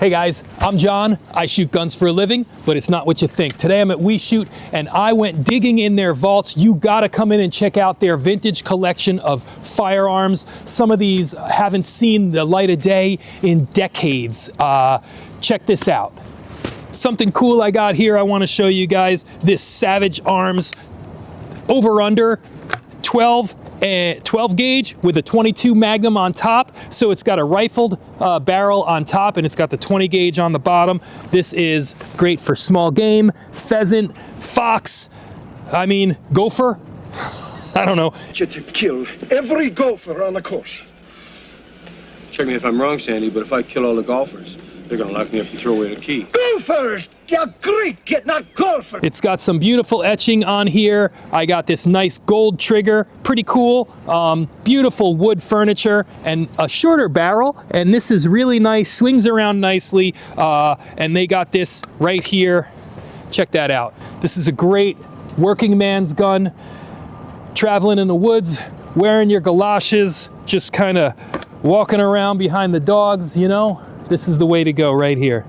Hey guys, I'm John. I shoot guns for a living, but it's not what you think. Today I'm at We Shoot and I went digging in their vaults. You gotta come in and check out their vintage collection of firearms. Some of these haven't seen the light of day in decades. Check this out. Something cool I got here I wanna show you guys. This Savage Arms over-under 12 gauge with a 22 Magnum on top. So it's got a rifled barrel on top and it's got the 20 gauge on the bottom. This is great for small game, pheasant, fox, I mean, gopher. I don't know. To kill every gopher on the course. Check me if I'm wrong, Sandy, but if I kill all the golfers, they're gonna lock me up and throw away the key. Gophers! You're great, get not golfer. It's got some beautiful etching on here. I got this nice gold trigger, pretty cool. Beautiful wood furniture and a shorter barrel. And this is really nice, swings around nicely. And they got this right here. Check that out. This is a great working man's gun. Traveling in the woods, wearing your galoshes, just kind of walking around behind the dogs, you know? This is the way to go right here.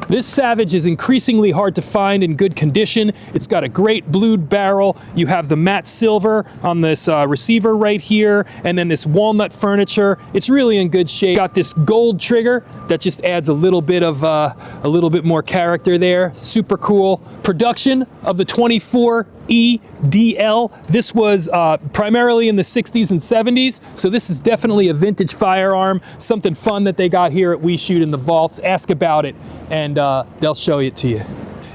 This Savage is increasingly hard to find in good condition. It's got a great blued barrel. You have the matte silver on this receiver right here, and then this walnut furniture. It's really in good shape. Got this gold trigger that just adds a little bit more character there. Super cool. Production of the 24E DL. This was primarily in the 60s and 70s, so this is definitely a vintage firearm, something fun that they got here at We Shoot in the vaults. Ask about it and they'll show it to you.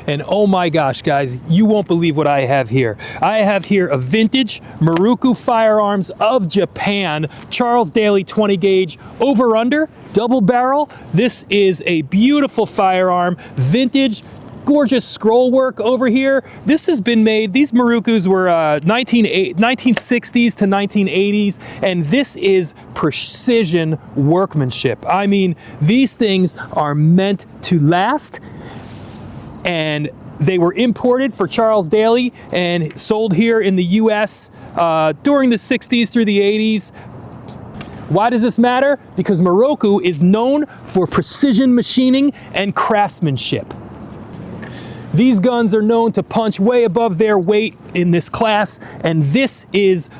And oh my gosh, guys, you won't believe what I have here. I have here a vintage Maruku Firearms of Japan, Charles Daly 20 gauge over-under, double barrel. This is a beautiful firearm, vintage, gorgeous scroll work over here. This has been made, these Marukus were 1960s to 1980s, and this is precision workmanship. I mean, these things are meant to last, and they were imported for Charles Daly and sold here in the US during the 60s through the 80s. Why does this matter? Because Maruku is known for precision machining and craftsmanship. These guns are known to punch way above their weight in this class, and this is,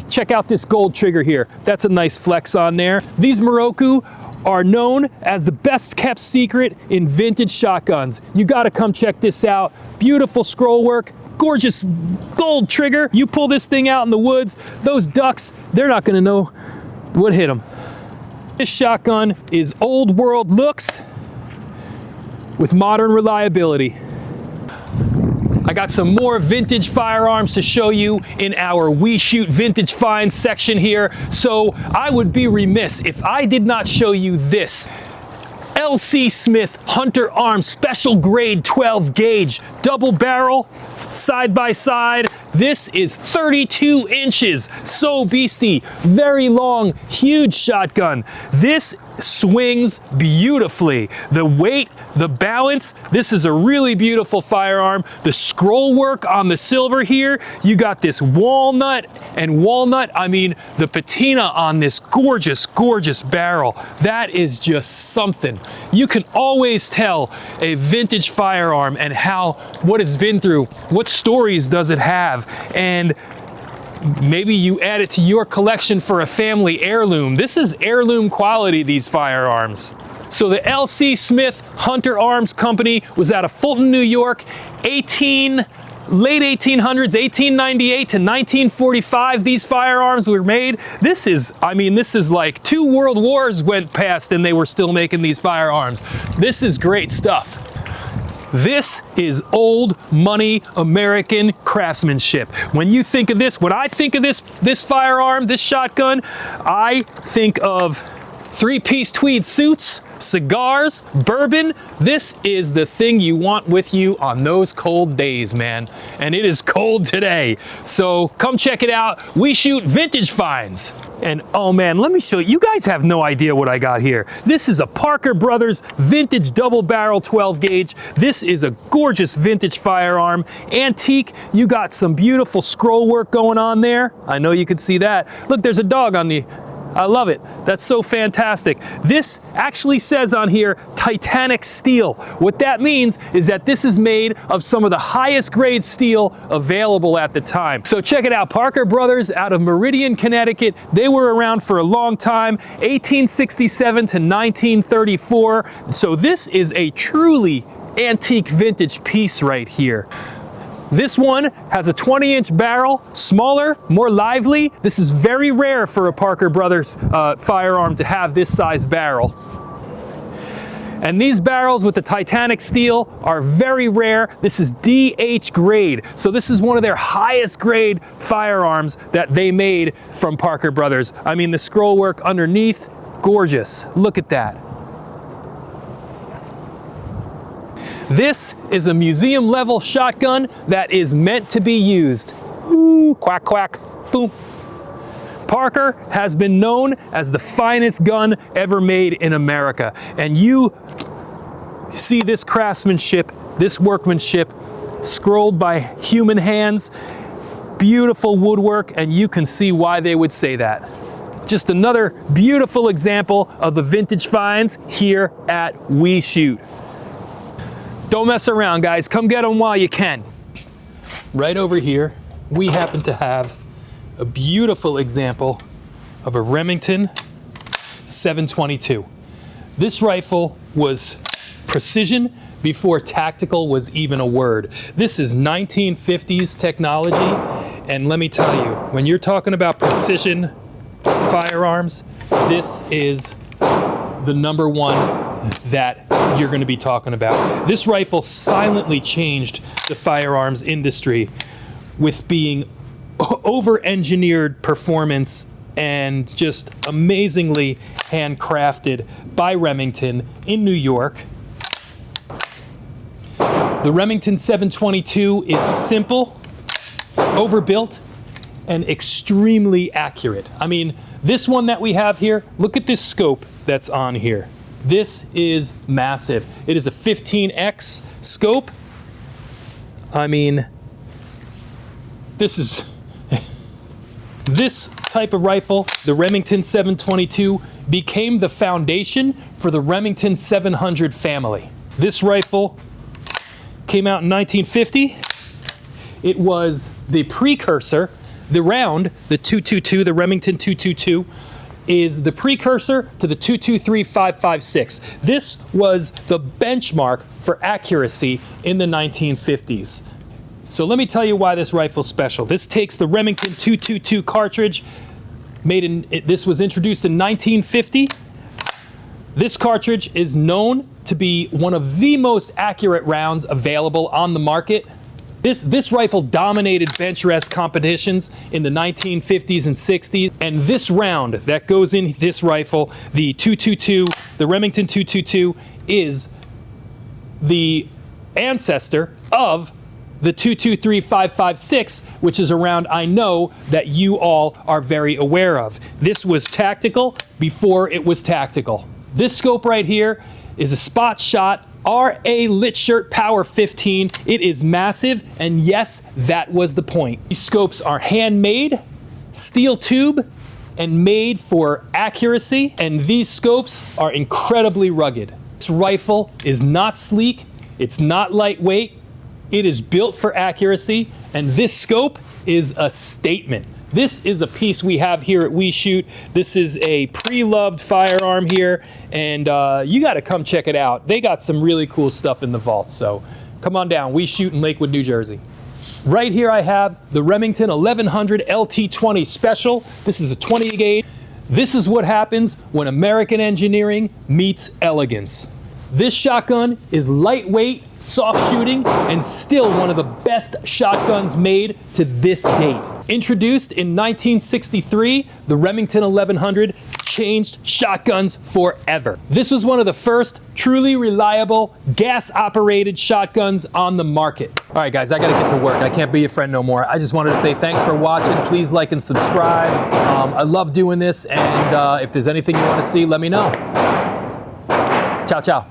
check out this gold trigger here. That's a nice flex on there. These Maruku are known as the best kept secret in vintage shotguns. You gotta come check this out. Beautiful scroll work, gorgeous gold trigger. You pull this thing out in the woods, those ducks, they're not gonna know what hit them. This shotgun is old world looks with modern reliability. I got some more vintage firearms to show you in our We Shoot Vintage Finds section here. So I would be remiss if I did not show you this. L.C. Smith Hunter Arms Special Grade 12 gauge double barrel, side by side. This is 32 inches, so beastie, very long, huge shotgun. This swings beautifully. The weight, the balance, this is a really beautiful firearm. The scroll work on the silver here, you got this walnut, I mean, the patina on this gorgeous, gorgeous barrel. That is just something. You can always tell a vintage firearm and what it's been through, what stories does it have, and maybe you add it to your collection for a family heirloom. This is heirloom quality, these firearms. So the L.C. Smith Hunter Arms Company was out of Fulton, New York, late 1800s, 1898 to 1945, these firearms were made. This is like 2 world wars went past and they were still making these firearms. This is great stuff. This is old money American craftsmanship. When you think of this, when I think of this firearm, this shotgun, I think of 3-piece tweed suits, cigars, bourbon. This is the thing you want with you on those cold days, man. And it is cold today. So come check it out. We Shoot Vintage Finds. And oh man, let me show you. You guys have no idea what I got here. This is a Parker Brothers vintage double barrel 12 gauge. This is a gorgeous vintage firearm. Antique, you got some beautiful scroll work going on there. I know you can see that. Look, there's a dog on the I love it. That's so fantastic. This actually says on here, Titanic steel. What that means is that this is made of some of the highest grade steel available at the time. So check it out, Parker Brothers out of Meridian, Connecticut. They were around for a long time, 1867 to 1934. So this is a truly antique vintage piece right here. This one has a 20-inch barrel, smaller, more lively. This is very rare for a Parker Brothers firearm to have this size barrel. And these barrels with the Titanic steel are very rare. This is DH grade. So this is one of their highest grade firearms that they made from Parker Brothers. I mean, the scroll work underneath, gorgeous. Look at that. This is a museum level shotgun that is meant to be used. Ooh, quack, quack, boom. Parker has been known as the finest gun ever made in America. And you see this craftsmanship, this workmanship, scrolled by human hands, beautiful woodwork, and you can see why they would say that. Just another beautiful example of the vintage finds here at We Shoot. Don't mess around, guys. Come get them while you can. Right over here, we happen to have a beautiful example of a Remington 722. This rifle was precision before tactical was even a word. This is 1950s technology, and let me tell you, when you're talking about precision firearms, this is the number one that you're going to be talking about. This rifle silently changed the firearms industry with being over-engineered performance and just amazingly handcrafted by Remington in New York. The Remington 722 is simple, overbuilt, and extremely accurate. I mean, this one that we have here, look at this scope that's on here. This is massive. It is a 15X scope. I mean, this type of rifle, the Remington 722, became the foundation for the Remington 700 family. This rifle came out in 1950. It was the precursor, the round, the 222, the Remington 222, is the precursor to the 223-556. This was the benchmark for accuracy in the 1950s. So let me tell you why this rifle's special. This takes the Remington 222 cartridge, this was introduced in 1950. This cartridge is known to be one of the most accurate rounds available on the market. This rifle dominated bench rest competitions in the 1950s and 60s, and this round that goes in this rifle, the 222, the Remington 222, is the ancestor of the 223-556, which is a round I know that you all are very aware of. This was tactical before it was tactical. This scope right here is a spot shot RA Litshert Power 15. It is massive, and yes, that was the point. These scopes are handmade, steel tube, and made for accuracy, and these scopes are incredibly rugged. This rifle is not sleek, it's not lightweight, it is built for accuracy, and this scope is a statement. This is a piece we have here at We Shoot. This is a pre-loved firearm here, and you gotta come check it out. They got some really cool stuff in the vault, so come on down. We Shoot in Lakewood, New Jersey. Right here I have the Remington 1100 LT20 Special. This is a 20 gauge. This is what happens when American engineering meets elegance. This shotgun is lightweight, soft shooting, and still one of the best shotguns made to this date. Introduced in 1963, the Remington 1100 changed shotguns forever. This was one of the first truly reliable gas-operated shotguns on the market. All right, guys, I gotta get to work. I can't be your friend no more. I just wanted to say thanks for watching. Please like and subscribe. I love doing this, and if there's anything you want to see, let me know. Ciao, ciao.